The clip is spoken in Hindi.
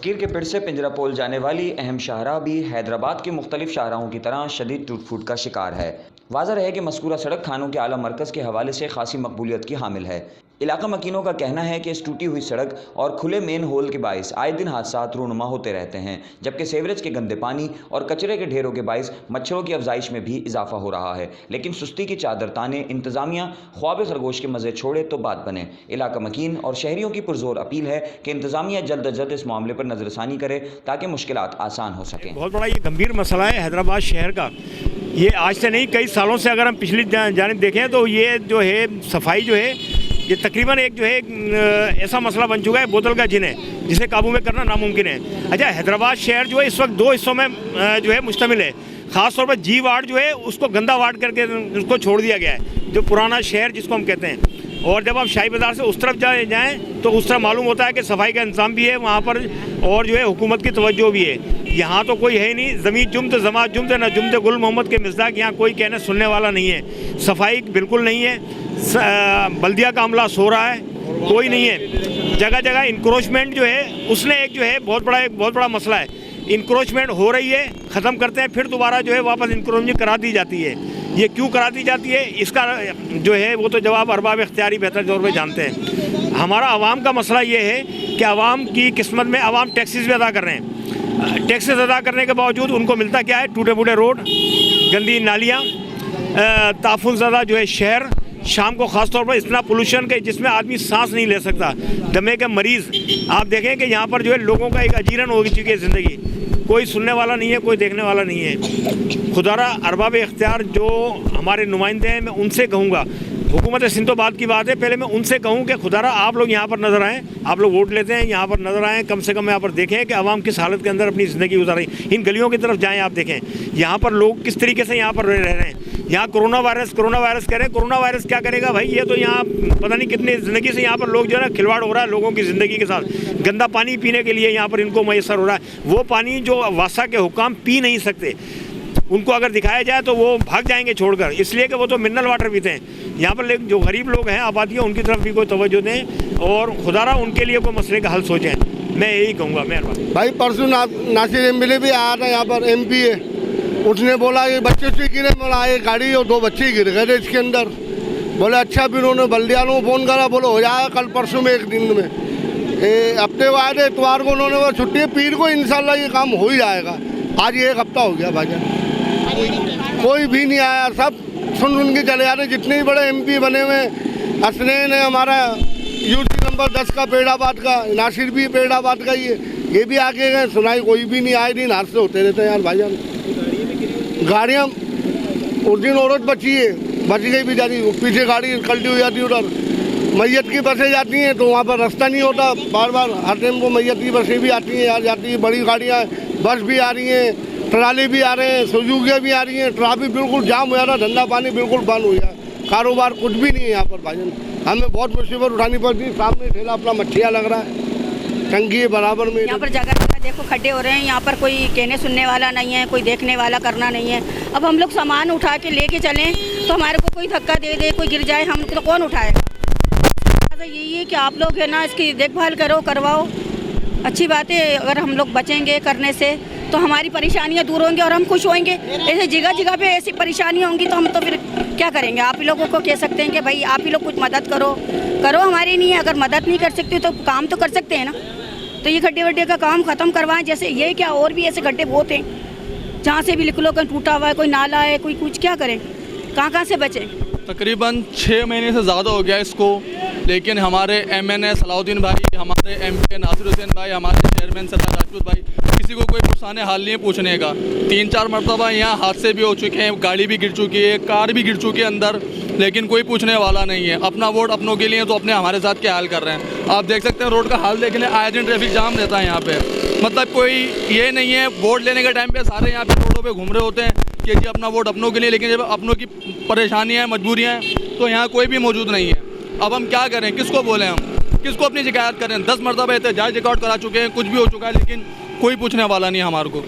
लश्कीर के पिड़ से पिंजरापोल जाने वाली अहम शाहराह भी हैदराबाद के मुख्तलिफ शाहराहों की तरह शदीद टूट फूट का शिकार है। वाज़ह रहे कि मज़कूरा सड़क थानों के आला मरकज़ के हवाले से खासी मकबूलियत की हामिल है। इलाका मकीनों का कहना है कि इस टूटी हुई सड़क और खुले मेन होल के बाइस आए दिन हादसात रूनुमा होते रहते हैं, जबकि सीवरेज के गंदे पानी और कचरे के ढेरों के बाइस मच्छरों की अफजाइश में भी इजाफा हो रहा है। लेकिन सुस्ती की चादर ताने इंतजामिया ख्वाब खरगोश के मज़े छोड़े तो बात बने। इलाका मकीन और शहरियों की पुरजोर अपील है कि इंतजामिया जल्द अज जल्द इस मामले पर नजरसानी करे ताकि मुश्किलात आसान हो सकें। बहुत बड़ा ये गंभीर मसला है हैदराबाद शहर का। ये आज से नहीं, कई सालों से अगर हम पिछली जानिब देखें तो ये जो है सफाई जो है ये तकरीबन एक जो है ऐसा मसला बन चुका है, बोतल का जिन है जिसे काबू में करना नामुमकिन है। अच्छा, हैदराबाद शहर जो है इस वक्त दो हिस्सों में जो है मुश्तमिल है। ख़ास तौर पर जी वार्ड जो है उसको गंदा वार्ड करके उसको छोड़ दिया गया है, जो पुराना शहर जिसको हम कहते हैं। और जब आप शाही बाज़ार से उस तरफ जाएँ तो उस तरफ मालूम होता है कि सफाई का इंतजाम भी है वहाँ पर और जो है हुकूमत की तवज्जो भी है। यहाँ तो कोई है नहीं, ज़मीन जुम्त जमात जुम्त न जुम्त गुल मोहम्मद के मिज़ाक, यहाँ कोई कहने सुनने वाला नहीं है। सफाई बिल्कुल नहीं है, बल्दिया का अमला सो रहा है, कोई नहीं है। जगह जगह इंक्रोचमेंट जो है उसने एक जो है बहुत बड़ा मसला है। इंक्रोचमेंट हो रही है, ख़त्म करते हैं, फिर दोबारा जो है वापस इंक्रोचमेंट करा दी जाती है। ये क्यों करा दी जाती है, इसका जो है वो तो जवाब अरबाब इख्तियारी बेहतर तौर पे जानते हैं। हमारा आवाम का मसला ये है कि आवाम की किस्मत में आवाम टैक्सेस भी अदा कर रहे हैं। टैक्सेस अदा करने के बावजूद उनको मिलता क्या है? टूटे फूटे रोड, गंदी नालियाँ, ताफुन ज़्यादा जो है शहर, शाम को ख़ास तौर पर इतना पोल्यूशन के जिसमें आदमी सांस नहीं ले सकता, दमे के मरीज़। आप देखें कि यहाँ पर जो है लोगों का एक अजीरन हो चुकी है ज़िंदगी, कोई सुनने वाला नहीं है, कोई देखने वाला नहीं है। खुदारा अरबाब इख्तियार जो हमारे नुमाइंदे हैं, मैं उनसे कहूँगा, हुकूमत सिंध तो बात की बात है, पहले मैं उनसे कहूँ कि खुदारा आप लोग यहाँ पर नज़र आएँ, आप लोग वोट लेते हैं, यहाँ पर नज़र आएँ, कम से कम यहाँ पर देखें कि आवाम किस हालत के अंदर अपनी ज़िंदगी गुजार रही। इन गलियों की तरफ जाएँ, आप देखें यहाँ पर लोग किस तरीके से यहाँ पर रह रहे हैं। यहाँ कोरोना वायरस कह रहे हैं, कोरोना वायरस क्या करेगा भाई? ये तो यहाँ पता नहीं कितनी ज़िंदगी से यहाँ पर लोग जो है ना खिलवाड़ हो रहा है लोगों की ज़िंदगी के साथ। गंदा पानी पीने के लिए यहाँ पर इनको मैसर हो रहा है, वो पानी जो वासा के हुकाम पी नहीं सकते, उनको अगर दिखाया जाए तो वो भाग जाएंगे छोड़कर, इसलिए कि वो तो मिनरल वाटर पीते हैं। यहाँ पर जो गरीब लोग हैं आबादी, उनकी तरफ भी कोई तवज्जो दें और खुदारा उनके लिए कोई मसले का हल सोचें। मैं यही कहूँगा। मेहरबानी भाई। परसों नासिर एमएलए भी आया था यहाँ पर, MP है, उसने बोला ये बच्चे से गिरे, बोला एक गाड़ी और 2 बच्चे गिर गए थे इसके अंदर। बोले अच्छा, फिर उन्होंने बल्दिया को फ़ोन करा, बोलो हो जाएगा कल परसों में, एक दिन में। हफ्ते को आए थे, इतवार को उन्होंने बोला छुट्टी है, पीर को इंशाल्लाह ये काम हो ही जाएगा। आज ये 1 हफ्ता हो गया भाईजान, कोई भी नहीं आया। सब सुन के चले जा रहे। जितने भी बड़े MP बने हुए, हसनैन है हमारा UC नंबर 10 का पेड़ाबाद का, नासिर भी पेड़ाबाद का, ये भी आगे गए, सुनाई कोई भी नहीं। आए दिन हादसे होते रहते हैं यार भाईजान। गाड़ियाँ उस दिन औरत बची गई बेचारी, पीछे गाड़ी कल्टी हो जाती है। उधर मैयत की बसें जाती हैं तो वहाँ पर रास्ता नहीं होता, बार बार हर टाइम को मैयत की बसें भी आती हैं यार, जाती है। बड़ी गाड़ियाँ, बस भी आ रही हैं, ट्राली भी आ रहे हैं, सुजुकियाँ भी आ रही हैं। ट्रैफिक बिल्कुल जाम हो जा रहा, धंधा पानी बिल्कुल बंद हो गया, कारोबार कुछ भी नहीं है यहाँ पर भाईजान। हमें बहुत मुसीबत उठानी पड़ती है। सामने ठेला अपना मच्छिया लग रहा है, टंकी है बराबर में। यहाँ पर जगह देखो खड्डे हो रहे हैं, यहाँ पर कोई कहने सुनने वाला नहीं है, कोई देखने वाला करना नहीं है। अब हम लोग सामान उठा के लेके चलें तो हमारे को कोई धक्का दे दे, कोई गिर जाए, हम तो कौन उठाएगा? तो यही है कि आप लोग है ना इसकी देखभाल करो, करवाओ। अच्छी बात है, अगर हम लोग बचेंगे करने से तो हमारी परेशानियाँ दूर होंगी और हम खुश होंगे। ऐसे जगह जगह पे ऐसी परेशानियाँ होंगी तो हम तो फिर क्या करेंगे? आप ही लोगों को कह सकते हैं कि भाई आप ही लोग कुछ मदद करो हमारी नहीं है। अगर मदद नहीं कर सकते तो काम तो कर सकते हैं ना। तो ये गड्ढे वड्ढे का काम ख़त्म करवाएं। जैसे ये क्या, और भी ऐसे गड्ढे बहुत हैं जहाँ से भी लिख लो कहीं टूटा हुआ है, कोई नाला है, कोई कुछ, क्या करें? कहाँ से बचें? तकरीबन 6 महीने से ज़्यादा हो गया इसको, लेकिन हमारे MNA सलाउद्दीन भाई, हमारे MP नासिर हुसैन भाई, हमारे चेयरमैन सरदार राजपूत भाई, किसी को कोई नुकसान हाल नहीं है पूछने का। 3-4 मरतबा यहाँ हादसे भी हो चुके हैं, गाड़ी भी गिर चुकी है, कार भी गिर चुकी है अंदर, लेकिन कोई पूछने वाला नहीं है। अपना वोट अपनों के लिए तो अपने हमारे साथ क्या हाल कर रहे हैं। आप देख सकते हैं रोड का हाल देखने, आए दिन ट्रैफिक जाम रहता है यहाँ पे। मतलब कोई ये नहीं है, वोट लेने के टाइम पे सारे यहाँ पे रोडों पे घूम रहे होते हैं कि जी अपना वोट अपनों के लिए, लेकिन जब अपनों की परेशानियाँ, मजबूरियाँ हैं तो यहाँ कोई भी मौजूद नहीं है। अब हम क्या करें, किसको बोलें, हम किसको अपनी शिकायत करें? 10 मरतबा एहतजाज रिकॉर्ड करा चुके हैं, कुछ भी हो चुका है, लेकिन कोई पूछने वाला नहीं है हमारे को।